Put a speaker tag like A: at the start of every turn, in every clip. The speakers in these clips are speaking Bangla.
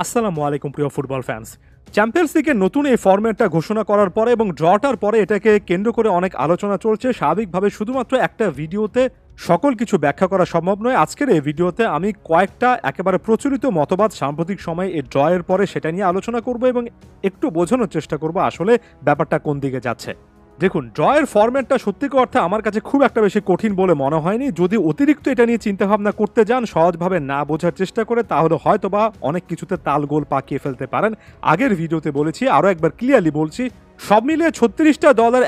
A: আসসালামু আলাইকুম প্রিয় ফুটবল ফ্যান্স। চ্যাম্পিয়ন্স লিগের নতুন এই ফরম্যাটটা ঘোষণা করার পরে এবং ড্রটার পরে এটাকে কেন্দ্র করে অনেক আলোচনা চলছে। স্বাভাবিকভাবে শুধুমাত্র একটা ভিডিওতে সকল কিছু ব্যাখ্যা করা সম্ভব নয়। আজকের এই ভিডিওতে আমি কয়েকটা একেবারে প্রচলিত মতবাদ সাম্প্রতিক সময়ে এই ড্রয়ের পরে সেটা নিয়ে আলোচনা করব এবং একটু বোঝানোর চেষ্টা করব আসলে ব্যাপারটা কোন দিকে যাচ্ছে। দেখুন, ড্রয়ের ফরম্যাটটা সত্যিকার অর্থে আমার কাছে খুব একটা বেশি কঠিন বলে মনে হয়নি। যদি অতিরিক্ত এটা নিয়ে চিন্তাভাবনা করতে যান, সহজভাবে না বোঝার চেষ্টা করে, তাহলে হয়তোবা অনেক কিছুতে তালগোল পাকিয়ে ফেলতে পারেন। আগের ভিডিওতে বলেছি, আরও একবার ক্লিয়ারলি বলছি, সব মিলিয়ে 36টা দলের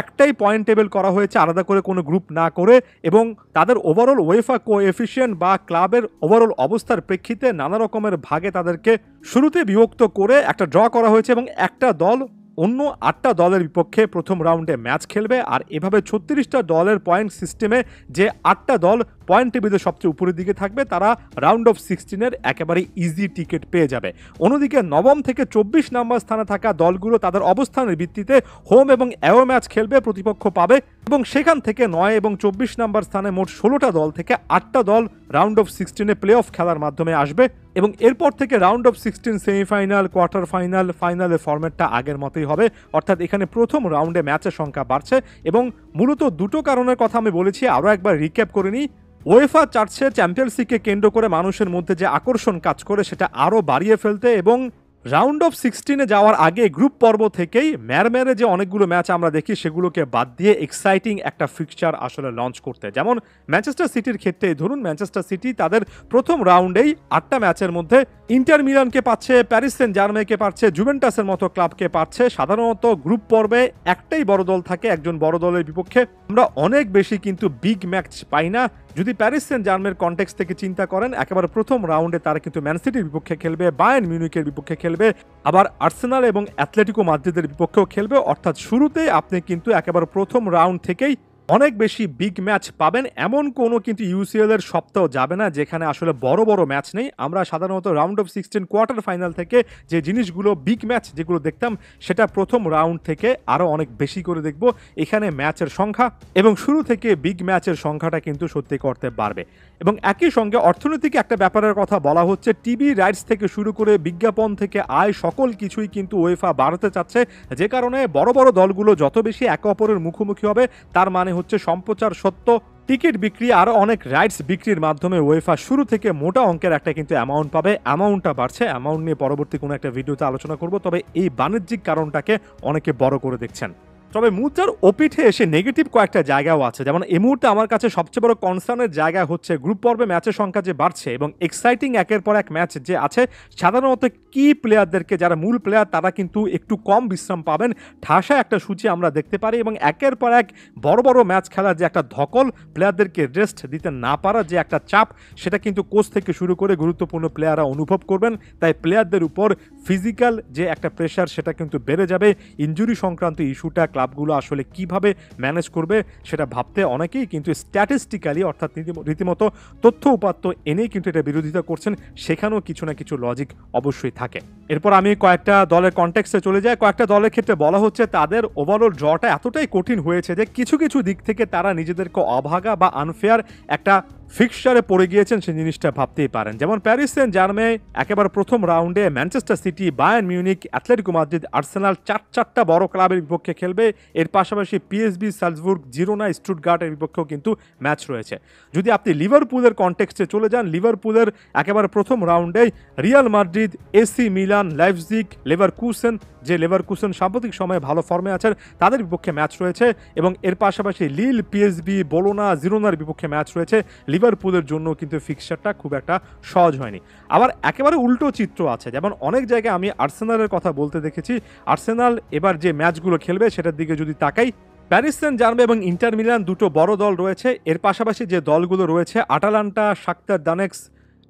A: একটাই পয়েন্ট টেবিল করা হয়েছে, আলাদা করে কোনো গ্রুপ না করে, এবং তাদের ওভারঅল ওয়েফা কোএফিসিয়েন্ট বা ক্লাবের ওভারঅল অবস্থার প্রেক্ষিতে নানা রকমের ভাগে তাদেরকে শুরুতে বিভক্ত করে একটা ড্র করা হয়েছে এবং একটা দল অন্য 8টা দলের বিপক্ষে প্রথম রাউন্ডে ম্যাচ খেলবে। আর এভাবে 36টা দলের পয়েন্ট সিস্টেমে যে 8টা দল পয়েন্ট টেবিলে সবচেয়ে উপরের দিকে থাকবে তারা রাউন্ড অফ 16-এর একেবারে ইজি টিকিট পেয়ে যাবে। অন্যদিকে নবম থেকে 24 নম্বর স্থানে থাকা দলগুলো তাদের অবস্থানের ভিত্তিতে হোম এবং অ্যাওয়ে ম্যাচ খেলবে, প্রতিপক্ষ পাবে, এবং সেখান থেকে 9 এবং 24 নম্বর স্থানে মোট 16টা দল থেকে 8টা দল রাউন্ড অফ 16-এ প্লে অফ খেলার মাধ্যমে আসবে। এবং এরপর থেকে round of 16 semifinal, quarter final, ফাইনালের ফরম্যাটটা আগের মতোই হবে। অর্থাৎ এখানে প্রথম রাউন্ডে ম্যাচের সংখ্যা বাড়ছে এবং মূলত দুটো কারণের কথা আমি বলেছি, আরও একবার রিক্যাপ করে নিই। ওয়েফা চার্চে চ্যাম্পিয়ন্স লিগকে কেন্দ্র করে মানুষের মধ্যে যে আকর্ষণ কাজ করে সেটা আরও বাড়িয়ে ফেলতে এবং রাউন্ড অফ 16-এ যাওয়ার আগে গ্রুপ পর্ব থেকেই ম্যারম্যারে যে অনেকগুলো ম্যাচ আমরা দেখি সেগুলোকে বাদ দিয়ে এক্সাইটিং একটা ফিক্সচার আসলে লঞ্চ করতে। যেমন ম্যানচেস্টার সিটির ক্ষেত্রে ধরুন, ম্যানচেস্টার সিটি তাদের প্রথম রাউন্ডেই 8টা ম্যাচের মধ্যে ইন্টার মিলানকে পাচ্ছে, প্যারিস সেন্ট জার্মেইকে পাচ্ছে, জুভেন্টাসের মতো ক্লাবকে পাচ্ছে। সাধারণত গ্রুপ পর্বে একটাই বড় দল থাকে একজন বড় দলের বিপক্ষে, আমরা অনেক বেশি কিন্তু বিগ ম্যাচ পাই না। যদি প্যারিস সেন্ট জার্মের কনটেক্সট থেকে চিন্তা করেন, একেবারে প্রথম রাউন্ডে তারা কিন্তু ম্যান সিটির বিপক্ষে খেলবে, বায়ার্ন মিউনিখের বিপক্ষে খেলবে, আবার আর্সেনাল এবং অ্যাথলেটিকো মাদ্রিদের বিপক্ষেও খেলবে। অর্থাৎ শুরুতেই আপনি কিন্তু একেবারে প্রথম রাউন্ড থেকেই অনেক বেশি বিগ ম্যাচ পাবেন। এমন কোনো কিন্তু ইউসিএল এর সপ্তাহ যাবে না যেখানে আসলে বড় বড় ম্যাচ নেই। আমরা সাধারণত রাউন্ড অফ 16 কোয়ার্টার ফাইনাল থেকে যে জিনিসগুলো বিগ ম্যাচ যেগুলো দেখতাম, সেটা প্রথম রাউন্ড থেকে আরও অনেক বেশি করে দেখব। এখানে ম্যাচের সংখ্যা এবং শুরু থেকে বিগ ম্যাচের সংখ্যাটা কিন্তু সত্যি করতে পারবে। এবং একই সঙ্গে অর্থনৈতিক একটা ব্যাপারের কথা বলা হচ্ছে, টিভি রাইটস থেকে শুরু করে বিজ্ঞাপন থেকে আয় সকল কিছুই কিন্তু ওয়েফা বাড়াতে চাচ্ছে, যে কারণে বড় বড় দলগুলো যত বেশি একে অপরের মুখোমুখি হবে, তার মানে হচ্ছে সম্প্রচার সত্য, টিকিট বিক্রি, আরও অনেক রাইটস বিক্রির মাধ্যমে ওয়েফা শুরু থেকে মোটা অঙ্কের একটা কিন্তু অ্যামাউন্ট পাবে। অ্যামাউন্টটা বাড়ছে, অ্যামাউন্ট নিয়ে পরবর্তী কোনো একটা ভিডিওতে আলোচনা করব। তবে এই বাণিজ্যিক কারণটাকে অনেকে বড় করে দেখছেন। তবে মুদ্রার ওপিঠে এসে নেগেটিভ কয়েকটা জায়গাও আছে। যেমন এই মুহূর্তে আমার কাছে সবচেয়ে বড় কনসার্নের জায়গা হচ্ছে গ্রুপ পর্বে ম্যাচের সংখ্যা যে বাড়ছে এবং এক্সাইটিং একের পর এক ম্যাচ যে আছে, সাধারণত কি প্লেয়ারদেরকে, যারা মূল প্লেয়ার, তারা কিন্তু একটু কম বিশ্রাম পাবেন। ঠাসা একটা সূচি আমরা দেখতে পারি এবং একের পর এক বড় বড় ম্যাচ খেলার যে একটা ধকল, প্লেয়ারদেরকে রেস্ট দিতে না পারা যে একটা চাপ, সেটা কিন্তু কোচ থেকে শুরু করে গুরুত্বপূর্ণ প্লেয়াররা অনুভব করবেন। তাই প্লেয়ারদের উপর ফিজিক্যাল যে একটা প্রেশার সেটা কিন্তু বেড়ে যাবে। ইনজুরি সংক্রান্ত ইস্যুটা ক্লাবগুলো আসলে কিভাবে ম্যানেজ করবে সেটা ভাবতে অনেকেই কিন্তু স্ট্যাটিস্টিক্যালি, অর্থাৎ রীতিমতো তথ্য উপাত্ত এনেই কিন্তু এটা বিরোধিতা করছেন। সেখানেও কিছু না কিছু লজিক অবশ্যই থাকে। এরপর আমি কয়েকটা দলের কনটেক্সটে চলে যাই। কয়েকটা দলের ক্ষেত্রে বলা হচ্ছে তাদের ওভারঅল ড্রটা এতটাই কঠিন হয়েছে যে কিছু কিছু দিক থেকে তারা নিজেদেরকে অভাগা বা আনফেয়ার একটা ফিক্সচারে পড়ে গিয়েছেন, সেই জিনিসটা ভাবতেই পারেন। যেমন প্যারিস সেন্ট জার্মেই একেবারে প্রথম রাউন্ডে Manchester city, Bayern Munich, Atletico Madrid, Arsenal চারটা বড় ক্লাবের বিপক্ষে খেলবে। এর পাশাপাশি পিএসবি, সালজবুর্গ, জিরোনা, স্টুটগার্টের বিপক্ষেও কিন্তু ম্যাচ রয়েছে। যদি আপনি লিভারপুলের কনটেক্সটে চলে যান, লিভারপুলের একেবারে প্রথম রাউন্ডেই Real Madrid, AC Milan, Leipzig, Leverkusen, যে লেভারকুসেন সাম্প্রতিক সময়ে ভালো ফর্মে আছেন, তাদের বিপক্ষে ম্যাচ রয়েছে। এবং এর পাশাপাশি লিল, পিএসবি, বোলোনা, জিরোনার বিপক্ষে ম্যাচ রয়েছে। লিভারপুলের জন্য কিন্তু ফিক্সচারটা খুব একটা সহজ হয়নি। আবার একেবারে উল্টো চিত্র আছে, যেমন অনেক জায়গায় আমি আর্সেনালের কথা বলতে দেখেছি। আর্সেনাল এবার যে ম্যাচগুলো খেলবে সেটার দিকে যদি তাকাই, প্যারিস সেন্ট জার্মেই এবং ইন্টার মিলান দুটো বড় দল রয়েছে। এর পাশাপাশি যে দলগুলো রয়েছে, Atalanta, Shakhtar দানেক্স,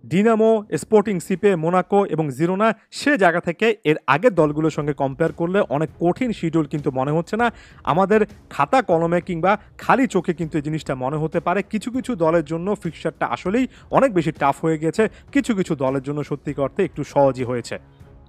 A: Dinamo, sporting সিপে, Monaco এবং জিরোনা, সে জায়গা থেকে এর আগের দলগুলোর সঙ্গে কম্পেয়ার করলে অনেক কঠিন শিডিউল কিন্তু মনে হচ্ছে না। আমাদের খাতা কলমে কিংবা খালি চোখে কিন্তু এই জিনিসটা মনে হতে পারে। কিছু কিছু দলের জন্য ফিক্সচারটা আসলেই অনেক বেশি টাফ হয়ে গেছে, কিছু কিছু দলের জন্য সত্যিকার অর্থে একটু সহজই হয়েছে।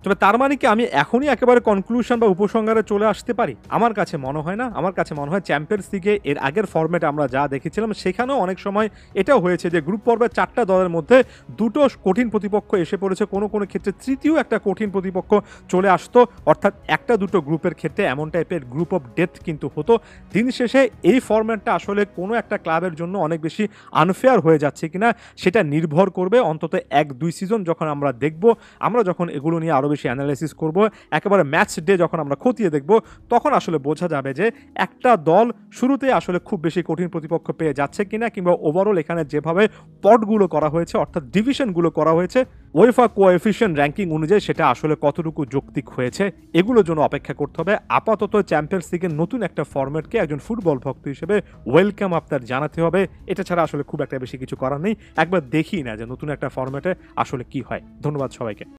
A: তবে তার মানে কি আমি এখনই একেবারে কনক্লুশন বা উপসংহারে চলে আসতে পারি? আমার কাছে মনে হয় না। আমার কাছে মনে হয় চ্যাম্পিয়ন্স লিগে এর আগের ফরম্যাটে আমরা যা দেখেছিলাম সেখানেও অনেক সময় এটাও হয়েছে যে গ্রুপ পর্বের ৪ টা দলের মধ্যে ২ টো কঠিন প্রতিপক্ষ এসে পড়েছে। কোনো ক্ষেত্রে তৃতীয় একটা কঠিন প্রতিপক্ষ চলে আসতো। অর্থাৎ ১ টা ২ টো গ্রুপের ক্ষেত্রে এমন টাইপের গ্রুপ অফ ডেথ কিন্তু হতো। দিন শেষে এই ফরম্যাটটা আসলে কোনো একটা ক্লাবের জন্য অনেক বেশি আনফেয়ার হয়ে যাচ্ছে কিনা সেটা নির্ভর করবে অন্তত ১-২ সিজন যখন আমরা দেখব, আমরা যখন এগুলো নিয়ে আরও বেশি অ্যানালাইসিস করব, একেবারে ম্যাচ ডে যখন আমরা খতিয়ে দেখব, তখন আসলে বোঝা যাবে যে একটা দল শুরুতে আসলে খুব বেশি কঠিন প্রতিপক্ষ পেয়ে যাচ্ছে কিনা, কিংবা ওভারঅল এখানে যেভাবে পটগুলো করা হয়েছে অর্থাৎ ডিভিশনগুলো করা হয়েছে ওয়েফা কোএফিশিয়েন্ট র্যাঙ্কিং অনুযায়ী সেটা আসলে কতটুকু যৌক্তিক হয়েছে, এগুলোর জন্য অপেক্ষা করতে হবে। আপাতত চ্যাম্পিয়ন্স লিগের নতুন একটা ফরম্যাটকে একজন ফুটবল ভক্ত হিসেবে ওয়েলকাম আপনার জানাতে হবে। এটা ছাড়া আসলে খুব একটা বেশি কিছু করার নেই। একবার দেখি না যে নতুন একটা ফরম্যাটে আসলে কি হয়। ধন্যবাদ সবাইকে।